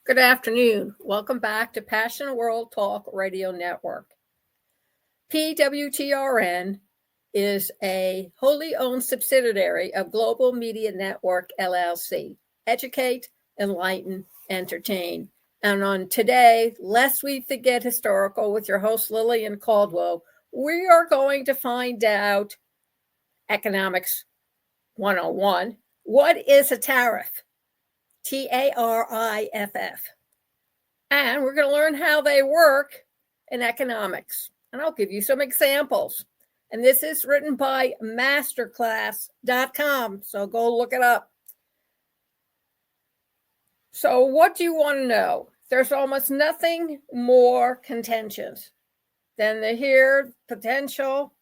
Good afternoon. Welcome back to Passion World Talk Radio Network. PWTRN is a wholly owned subsidiary of Global Media Network, LLC. Educate, enlighten, entertain. And on today, lest we forget historical with your host, Lillian Cauldwell, we are going to find out Economics 101. What is a tariff? Tariff. And we're going to learn how they work in economics. And I'll give you some examples. And this is written by masterclass.com. So go look it up. So what do you want to know? There's almost nothing more contentious than to hear potential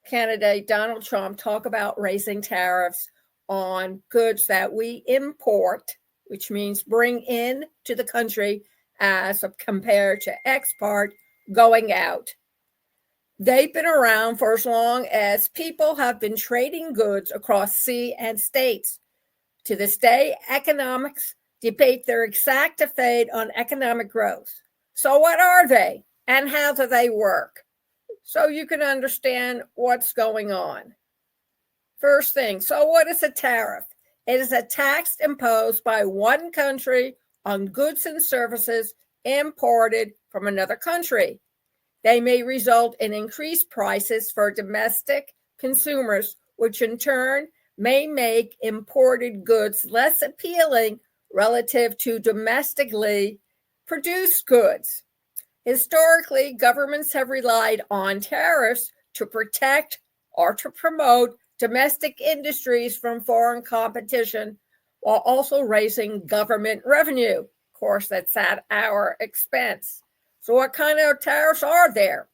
candidate Donald Trump talk about raising tariffs on goods that we import, which means bring in to the country as compared to export going out. They've been around for as long as people have been trading goods across sea and states. To this day, economics debate their exact fate on economic growth. So what are they and how do they work? So you can understand what's going on. First thing, so what is a tariff? It is a tax imposed by one country on goods and services imported from another country. They may result in increased prices for domestic consumers, which in turn may make imported goods less appealing relative to domestically produced goods. Historically, governments have relied on tariffs to protect or to promote domestic industries from foreign competition while also raising government revenue. Of course, that's at our expense. So what kind of tariffs are there?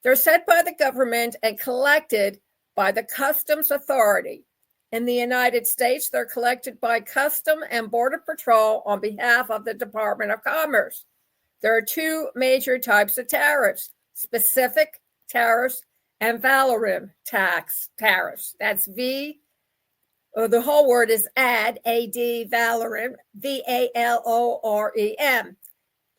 They're set by the government and collected by the Customs Authority. In the United States, they're collected by Customs and Border Patrol on behalf of the Department of Commerce. There are two major types of tariffs: specific tariffs and valorem tax tariffs. That's the whole word is ad, A-D, valorem, V-A-L-O-R-E-M.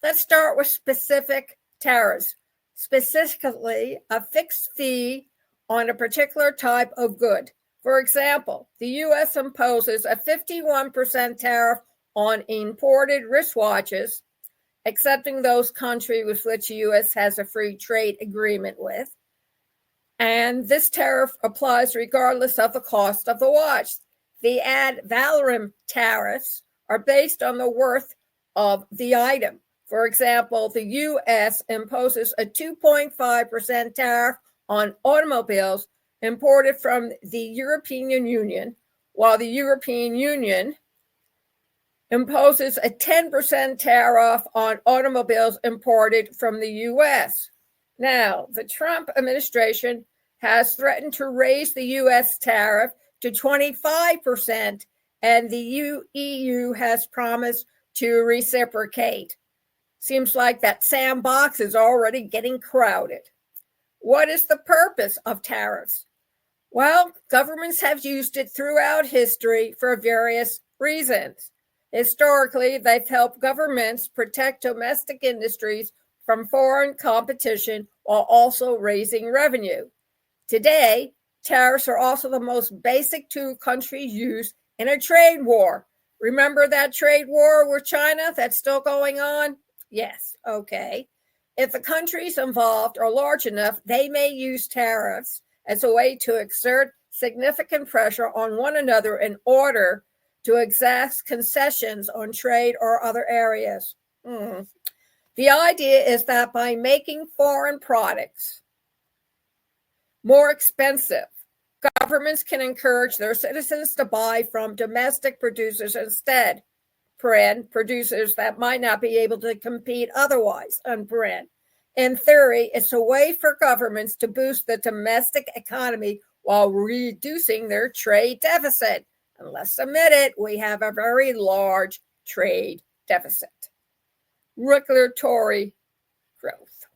Let's start with specific tariffs, specifically a fixed fee on a particular type of good. For example, the U.S. imposes a 51% tariff on imported wristwatches, excepting those countries with which the U.S. has a free trade agreement with. And this tariff applies regardless of the cost of the watch. The ad valorem tariffs are based on the worth of the item. For example, the U.S. imposes a 2.5% tariff on automobiles imported from the European Union, while the European Union imposes a 10% tariff on automobiles imported from the U.S. Now, the Trump administration has threatened to raise the U.S. tariff to 25%, and the EU has promised to reciprocate. Seems like that sandbox is already getting crowded. What is the purpose of tariffs? Well, governments have used it throughout history for various reasons. Historically, they've helped governments protect domestic industries from foreign competition while also raising revenue. Today, tariffs are also the most basic tool countries use in a trade war. Remember that trade war with China that's still going on? Yes, okay. If the countries involved are large enough, they may use tariffs as a way to exert significant pressure on one another in order to exact concessions on trade or other areas. The idea is that by making foreign products more expensive, governments can encourage their citizens to buy from domestic producers instead, producers that might not be able to compete otherwise, In theory, it's a way for governments to boost the domestic economy while reducing their trade deficit. And let's admit it, we have a very large trade deficit. Regulatory growth.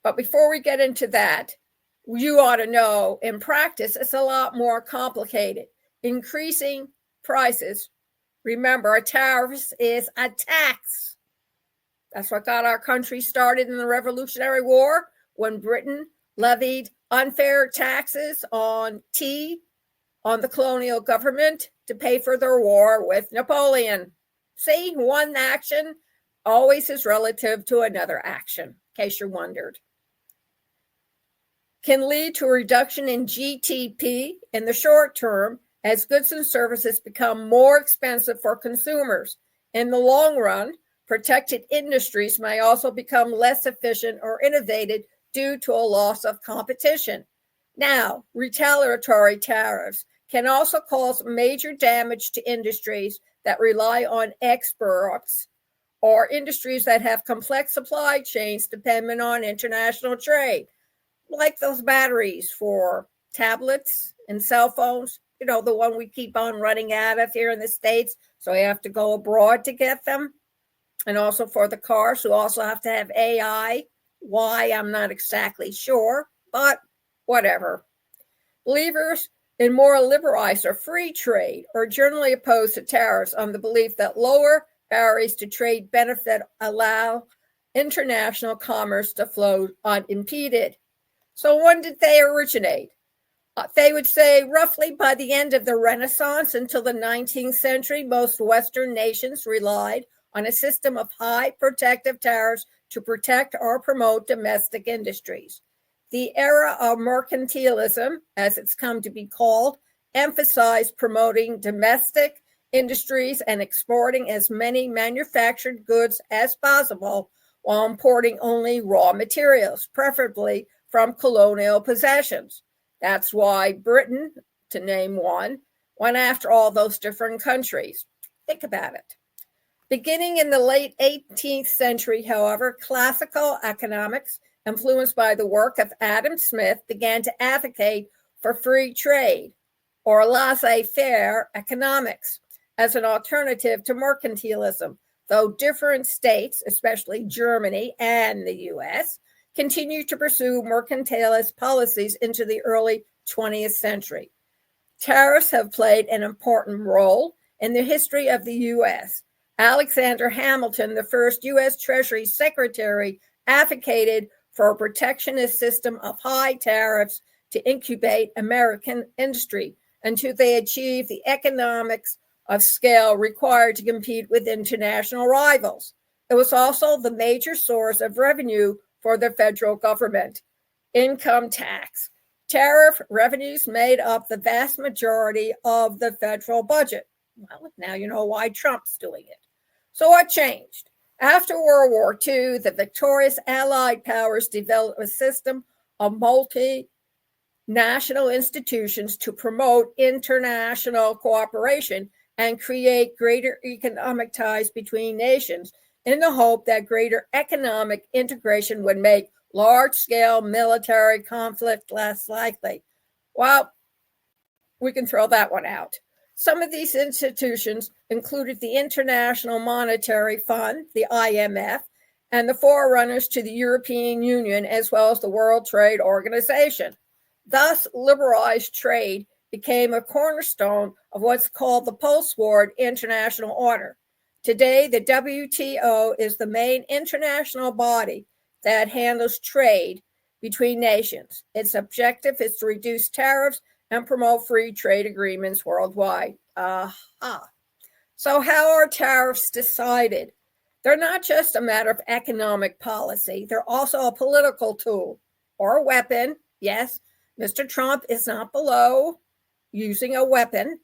But before we get into that, you ought to know in practice, it's a lot more complicated. Increasing prices Remember, a tariff is a tax. That's what got our country started in the Revolutionary War, when Britain levied unfair taxes on tea on the colonial government to pay for their war with Napoleon. See, one action always is relative to another action, in case you wondered. Can lead to a reduction in GDP in the short term as goods and services become more expensive for consumers. In the long run, protected industries may also become less efficient or innovative due to a loss of competition. Now, retaliatory tariffs can also cause major damage to industries that rely on exports or industries that have complex supply chains dependent on international trade, like those batteries for tablets and cell phones, the one we keep on running out of here in the States, so we have to go abroad to get them. And also for the cars, who also have to have AI. Why, I'm not exactly sure, but whatever. Believers in more liberalized or free trade are generally opposed to tariffs on the belief that lower barriers to trade benefit allow international commerce to flow unimpeded. So when did they originate? They would say roughly by the end of the Renaissance until the 19th century, most Western nations relied on a system of high protective tariffs to protect or promote domestic industries. The era of mercantilism, as it's come to be called, emphasized promoting domestic industries and exporting as many manufactured goods as possible while importing only raw materials, preferably from colonial possessions. That's why Britain, to name one, went after all those different countries. Think about it. Beginning in the late 18th century, however, classical economics, influenced by the work of Adam Smith, began to advocate for free trade, or laissez-faire economics, as an alternative to mercantilism, though different states, especially Germany and the US, continued to pursue mercantilist policies into the early 20th century. Tariffs have played an important role in the history of the US. Alexander Hamilton, the first U.S. Treasury Secretary, advocated for a protectionist system of high tariffs to incubate American industry until they achieved the economics of scale required to compete with international rivals. It was also the major source of revenue for the federal government. Income tax. Tariff revenues made up the vast majority of the federal budget. Well, now you know why Trump's doing it. So what changed? After World War II, the victorious Allied powers developed a system of multinational institutions to promote international cooperation and create greater economic ties between nations in the hope that greater economic integration would make large-scale military conflict less likely. Well, we can throw that one out. Some of these institutions included the International Monetary Fund, the IMF, and the forerunners to the European Union, as well as the World Trade Organization. Thus, liberalized trade became a cornerstone of what's called the post-war international order. Today, the WTO is the main international body that handles trade between nations. Its objective is to reduce tariffs and promote free trade agreements worldwide. So how are tariffs decided? They're not just a matter of economic policy. They're also a political tool or a weapon. Yes, Mr. Trump is not below using a weapon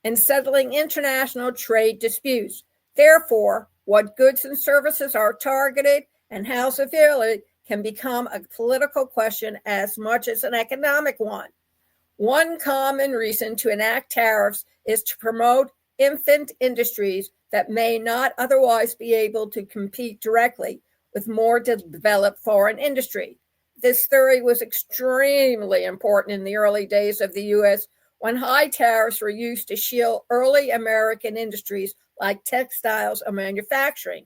in settling international trade disputes. Therefore, what goods and services are targeted and how severely can become a political question as much as an economic one. One common reason to enact tariffs is to promote infant industries that may not otherwise be able to compete directly with more developed foreign industry. This theory was extremely important in the early days of the U.S. when high tariffs were used to shield early American industries like textiles and manufacturing.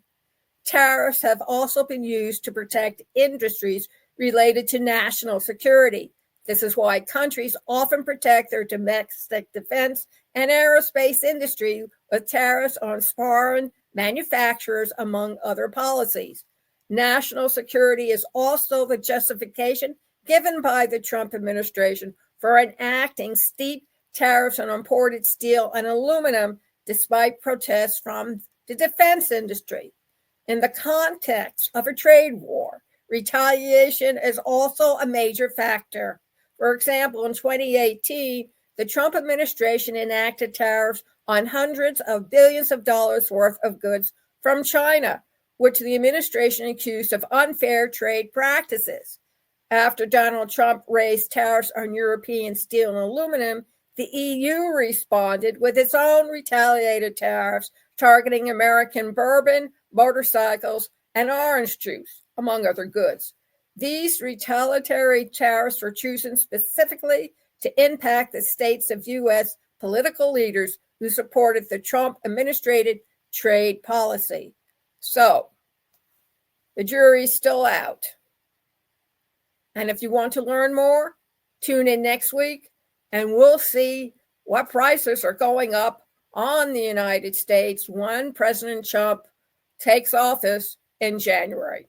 Tariffs have also been used to protect industries related to national security. This is why countries often protect their domestic defense and aerospace industry with tariffs on foreign manufacturers, among other policies. National security is also the justification given by the Trump administration for enacting steep tariffs on imported steel and aluminum, despite protests from the defense industry. In the context of a trade war, retaliation is also a major factor. For example, in 2018, the Trump administration enacted tariffs on hundreds of billions of dollars worth of goods from China, which the administration accused of unfair trade practices. After Donald Trump raised tariffs on European steel and aluminum, the EU responded with its own retaliated tariffs targeting American bourbon, motorcycles, and orange juice, among other goods. These retaliatory tariffs were chosen specifically to impact the states of U.S. political leaders who supported the Trump administrated trade policy. So, the jury's still out. And if you want to learn more, tune in next week and we'll see what prices are going up on the United States when President Trump takes office in January.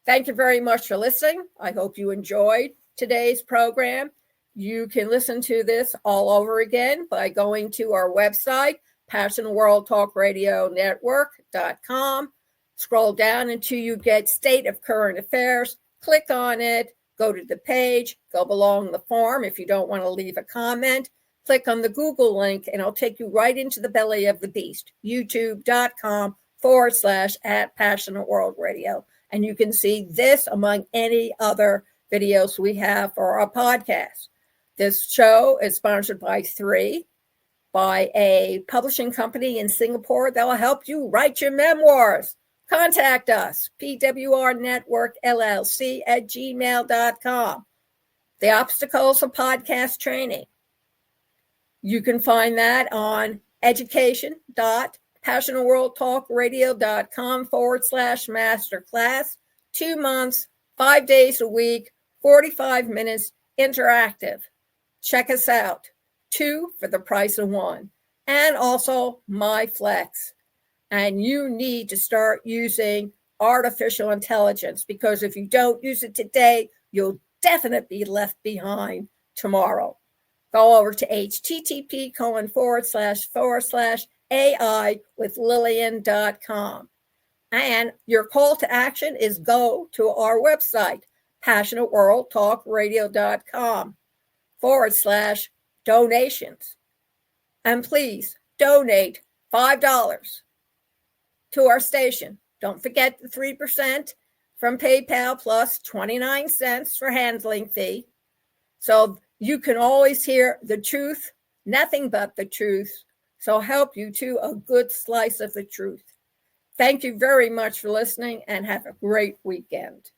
Thank you very much for listening. I hope you enjoyed today's program. You can listen to this all over again by going to our website, PassionWorldTalkRadioNetwork.com. Scroll down until you get State of Current Affairs. Click on it. Go to the page. Go below the form if you don't want to leave a comment. Click on the Google link and it'll take you right into the belly of the beast, youtube.com/@PassionateWorldRadio. And you can see this among any other videos we have for our podcast. This show is sponsored by a publishing company in Singapore that will help you write your memoirs. Contact us, pwrnetworkllc@gmail.com. The obstacles of podcast training. You can find that on education.passionateworldtalkradio.com/masterclass. 2 months, 5 days a week, 45 minutes, interactive. Check us out. 2 for the price of 1. And also MyFlex. And you need to start using artificial intelligence, because if you don't use it today, you'll definitely be left behind tomorrow. Go over to http://AI-with-Lillian.com. And your call to action is go to our website, PassionateWorldTalkRadio.com/donations. And please donate $5 to our station. Don't forget the 3% from PayPal plus 29 cents for handling fee. So you can always hear the truth, nothing but the truth. So help you to a good slice of the truth. Thank you very much for listening and have a great weekend.